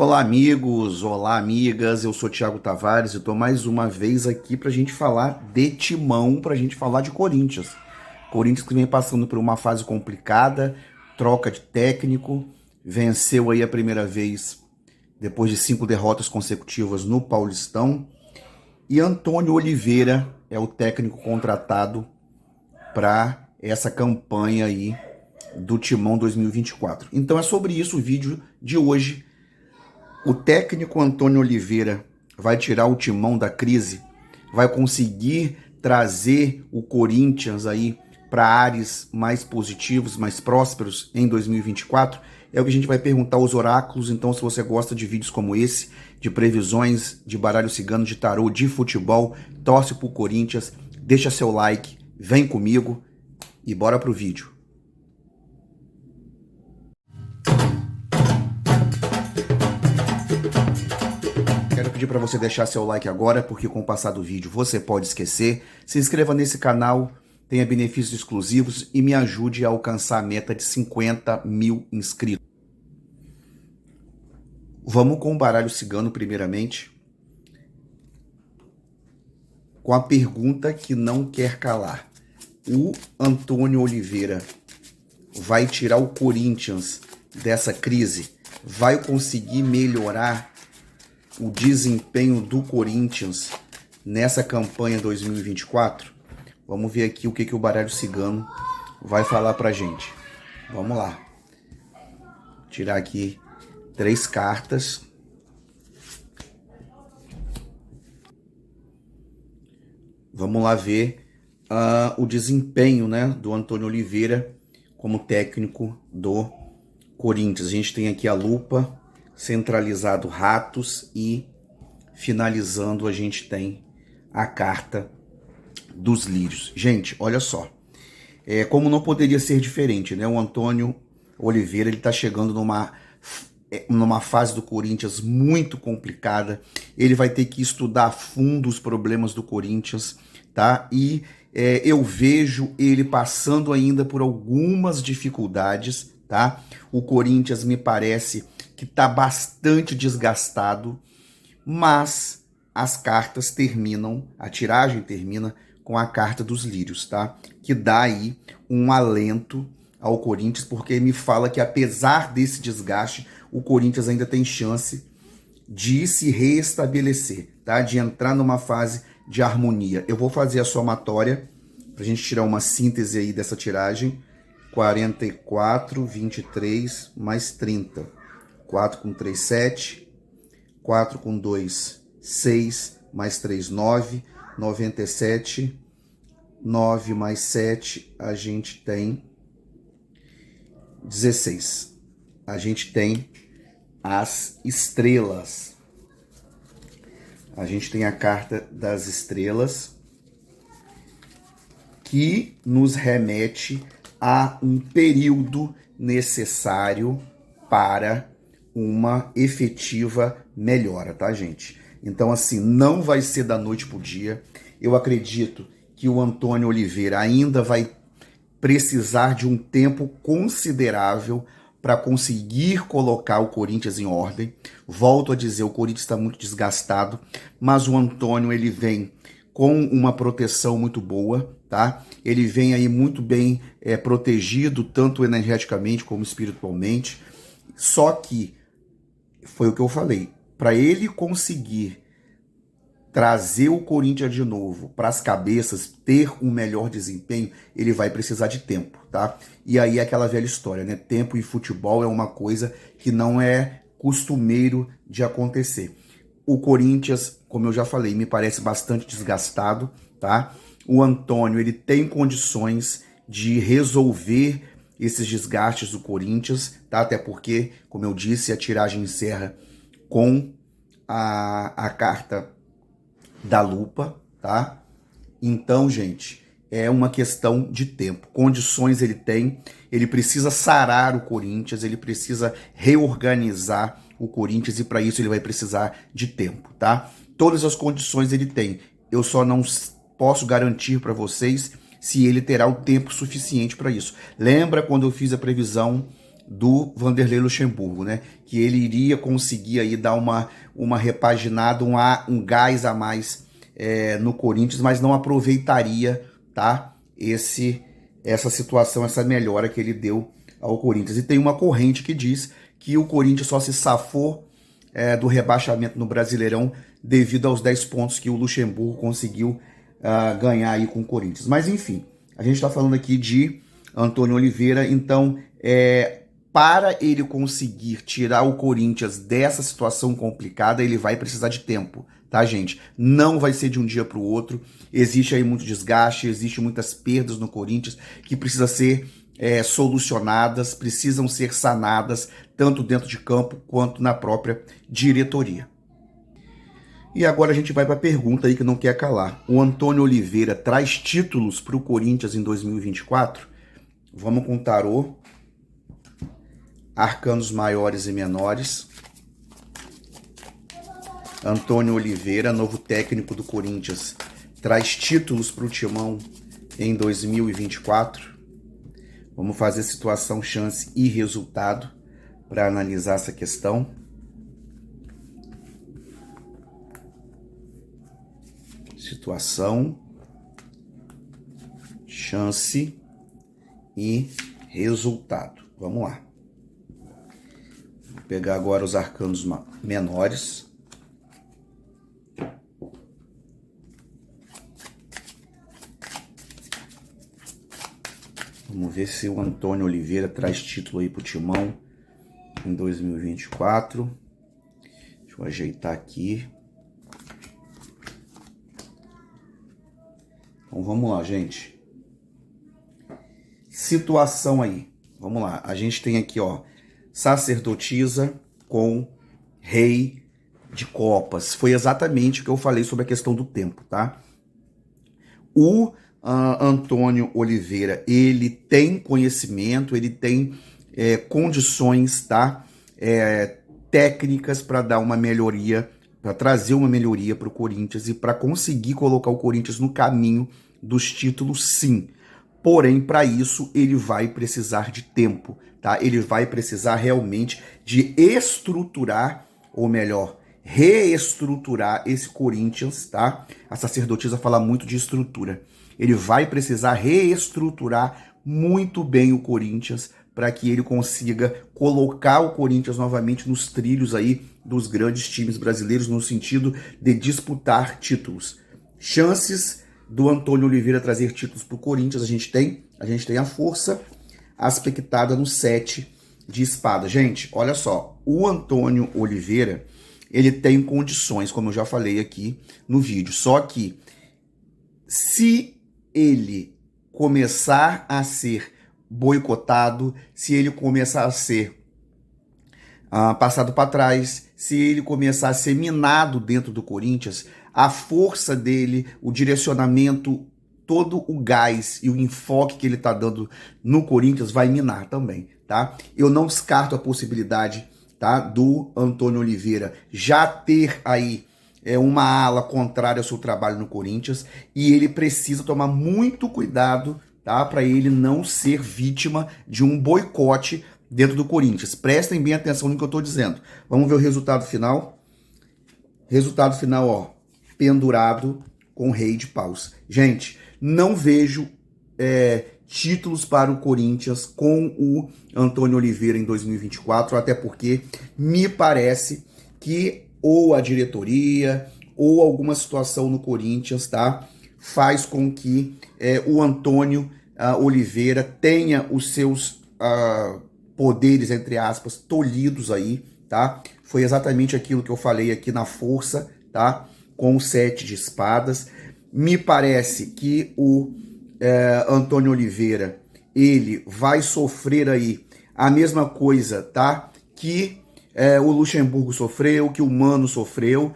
Olá, amigos, olá, amigas. Eu sou Thiago Tavares e estou mais uma vez aqui para a gente falar de Timão, para a gente falar de Corinthians. Corinthians que vem passando por uma fase complicada, troca de técnico, venceu aí a primeira vez depois de 5 derrotas consecutivas no Paulistão. E Antônio Oliveira é o técnico contratado para essa campanha aí do Timão 2024. Então é sobre isso o vídeo de hoje. O técnico Antônio Oliveira vai tirar o Timão da crise? Vai conseguir trazer o Corinthians aí para ares mais positivos, mais prósperos em 2024? É o que a gente vai perguntar aos oráculos. Então, se você gosta de vídeos como esse, de previsões de baralho cigano, de tarô, de futebol, torce pro Corinthians, deixa seu like, vem comigo e bora pro vídeo. Quero pedir para você deixar seu like agora, porque com o passar do vídeo você pode esquecer. Se inscreva nesse canal, tenha benefícios exclusivos e me ajude a alcançar a meta de 50 mil inscritos. Vamos com o baralho cigano primeiramente, com a pergunta que não quer calar. O Antônio Oliveira vai tirar o Corinthians dessa crise? Vai conseguir melhorar o desempenho do Corinthians nessa campanha 2024? Vamos ver aqui o que o baralho cigano vai falar pra gente. Vamos lá. Tirar aqui 3 cartas. Vamos lá ver o desempenho, né, do Antônio Oliveira como técnico do Corinthians. A gente tem aqui a lupa, centralizado ratos e finalizando a gente tem a carta dos lírios. Gente, olha só, como não poderia ser diferente, né? O Antônio Oliveira, ele tá chegando numa fase do Corinthians muito complicada. Ele vai ter que estudar a fundo os problemas do Corinthians, tá? E eu vejo ele passando ainda por algumas dificuldades, tá? O Corinthians me parece que tá bastante desgastado, mas as cartas terminam, a tiragem termina com a carta dos lírios, tá? Que dá aí um alento ao Corinthians, porque me fala que apesar desse desgaste, o Corinthians ainda tem chance de se reestabelecer, tá? De entrar numa fase de harmonia. Eu vou fazer a somatória pra gente tirar uma síntese aí dessa tiragem. 44, 23 mais 30. 4 com 3, 7. 4 com 2, 6. Mais 3, 9. 97. 9 mais 7, a gente tem 16. A gente tem as estrelas. A gente tem a carta das estrelas, que nos remete a um período necessário para uma efetiva melhora, tá, gente? Então, assim, não vai ser da noite pro dia. Eu acredito que o Antônio Oliveira ainda vai precisar de um tempo considerável para conseguir colocar o Corinthians em ordem. Volto a dizer, o Corinthians está muito desgastado, mas o Antônio, ele vem com uma proteção muito boa, tá? Ele vem aí muito bem protegido, tanto energeticamente como espiritualmente. Só que, foi o que eu falei, para ele conseguir trazer o Corinthians de novo para as cabeças, ter um melhor desempenho, ele vai precisar de tempo, tá? E aí é aquela velha história, né? Tempo em futebol é uma coisa que não é costumeiro de acontecer. O Corinthians, como eu já falei, me parece bastante desgastado, tá? O Antônio, ele tem condições de resolver esses desgastes do Corinthians, tá? Até porque, como eu disse, a tiragem encerra com a carta da lupa, tá? Então, gente, é uma questão de tempo. Condições ele tem, ele precisa sarar o Corinthians, ele precisa reorganizar o Corinthians e para isso ele vai precisar de tempo, tá? Todas as condições ele tem. Eu só não posso garantir para vocês se ele terá o tempo suficiente para isso. Lembra quando eu fiz a previsão do Vanderlei Luxemburgo, né? Que ele iria conseguir aí dar uma repaginada, um gás a mais no Corinthians, mas não aproveitaria, tá? Essa situação, essa melhora que ele deu ao Corinthians. E tem uma corrente que diz que o Corinthians só se safou do rebaixamento no Brasileirão devido aos 10 pontos que o Luxemburgo conseguiu ganhar aí com o Corinthians. Mas enfim, a gente está falando aqui de Antônio Oliveira, então para ele conseguir tirar o Corinthians dessa situação complicada, ele vai precisar de tempo, tá, gente? Não vai ser de um dia para o outro. Existe aí muito desgaste, existe muitas perdas no Corinthians que precisam ser solucionadas, precisam ser sanadas, tanto dentro de campo quanto na própria diretoria. E agora a gente vai para a pergunta aí que não quer calar. O Antônio Oliveira traz títulos para o Corinthians em 2024? Vamos com o tarô. Arcanos maiores e menores. Antônio Oliveira, novo técnico do Corinthians, traz títulos para o Timão em 2024. Vamos fazer situação, chance e resultado para analisar essa questão. Situação, chance e resultado. Vamos lá. Vou pegar agora os arcanos menores. Vamos ver se o Antônio Oliveira traz título aí pro Timão em 2024. Deixa eu ajeitar aqui. Então vamos lá, gente. Situação aí. Vamos lá. A gente tem aqui, ó, sacerdotisa com rei de copas. Foi exatamente o que eu falei sobre a questão do tempo, tá? O Antônio Oliveira, ele tem conhecimento, ele tem condições, tá? Técnicas para dar uma melhoria, para trazer uma melhoria para o Corinthians e para conseguir colocar o Corinthians no caminho dos títulos, sim. Porém, para isso, ele vai precisar de tempo, tá? Ele vai precisar realmente de estruturar, ou melhor, reestruturar esse Corinthians, tá? A sacerdotisa fala muito de estrutura. Ele vai precisar reestruturar muito bem o Corinthians para que ele consiga colocar o Corinthians novamente nos trilhos aí dos grandes times brasileiros no sentido de disputar títulos. Chances do Antônio Oliveira trazer títulos para o Corinthians, a gente tem a força aspectada no 7 de espada. Gente, olha só, o Antônio Oliveira, ele tem condições, como eu já falei aqui no vídeo, só que se ele começar a ser boicotado, se ele começar a ser passado para trás, se ele começar a ser minado dentro do Corinthians, a força dele, o direcionamento, todo o gás e o enfoque que ele está dando no Corinthians vai minar também, tá? Eu não descarto a possibilidade, tá, do Antônio Oliveira já ter aí uma ala contrária ao seu trabalho no Corinthians, e ele precisa tomar muito cuidado, tá, para ele não ser vítima de um boicote dentro do Corinthians. Prestem bem atenção no que eu estou dizendo. Vamos ver o resultado final. Resultado final, ó, pendurado com rei de paus. Gente, não vejo títulos para o Corinthians com o Antônio Oliveira em 2024, até porque me parece que ou a diretoria ou alguma situação no Corinthians, tá, faz com que o Antônio Oliveira tenha os seus poderes, entre aspas, tolhidos aí, tá? Foi exatamente aquilo que eu falei aqui na força, tá? Com o 7 de espadas. Me parece que o Antônio Oliveira, ele vai sofrer aí a mesma coisa, tá? Que o Luxemburgo sofreu, que o Mano sofreu.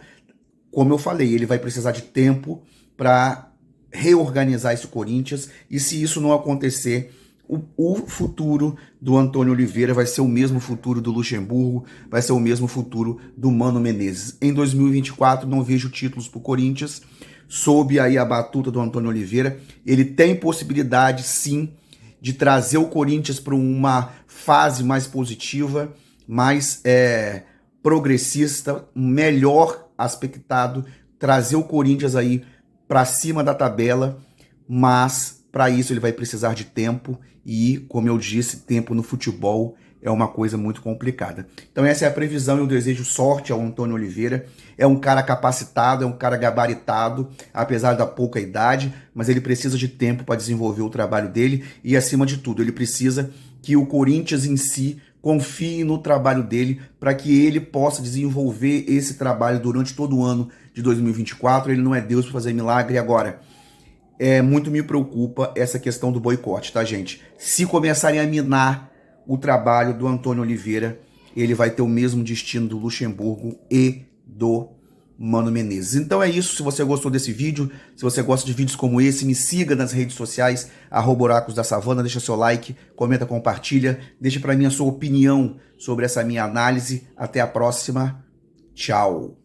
Como eu falei, ele vai precisar de tempo para reorganizar esse Corinthians, e se isso não acontecer, o futuro do Antônio Oliveira vai ser o mesmo futuro do Luxemburgo, vai ser o mesmo futuro do Mano Menezes. Em 2024, não vejo títulos para o Corinthians, sob aí a batuta do Antônio Oliveira. Ele tem possibilidade, sim, de trazer o Corinthians para uma fase mais positiva, mais progressista, melhor aspectado, trazer o Corinthians aí para cima da tabela, mas para isso ele vai precisar de tempo e, como eu disse, tempo no futebol é uma coisa muito complicada. Então essa é a previsão e eu desejo sorte ao Antônio Oliveira. É um cara capacitado, é um cara gabaritado, apesar da pouca idade, mas ele precisa de tempo para desenvolver o trabalho dele e, acima de tudo, ele precisa que o Corinthians em si confie no trabalho dele para que ele possa desenvolver esse trabalho durante todo o ano de 2024. Ele não é Deus para fazer milagre. Agora, muito me preocupa essa questão do boicote, tá, gente? Se começarem a minar o trabalho do Antônio Oliveira, ele vai ter o mesmo destino do Luxemburgo e do Mano Menezes. Então é isso. Se você gostou desse vídeo, se você gosta de vídeos como esse, me siga nas redes sociais, @oracosdasavana, deixa seu like, comenta, compartilha, deixa para mim a sua opinião sobre essa minha análise. Até a próxima. Tchau.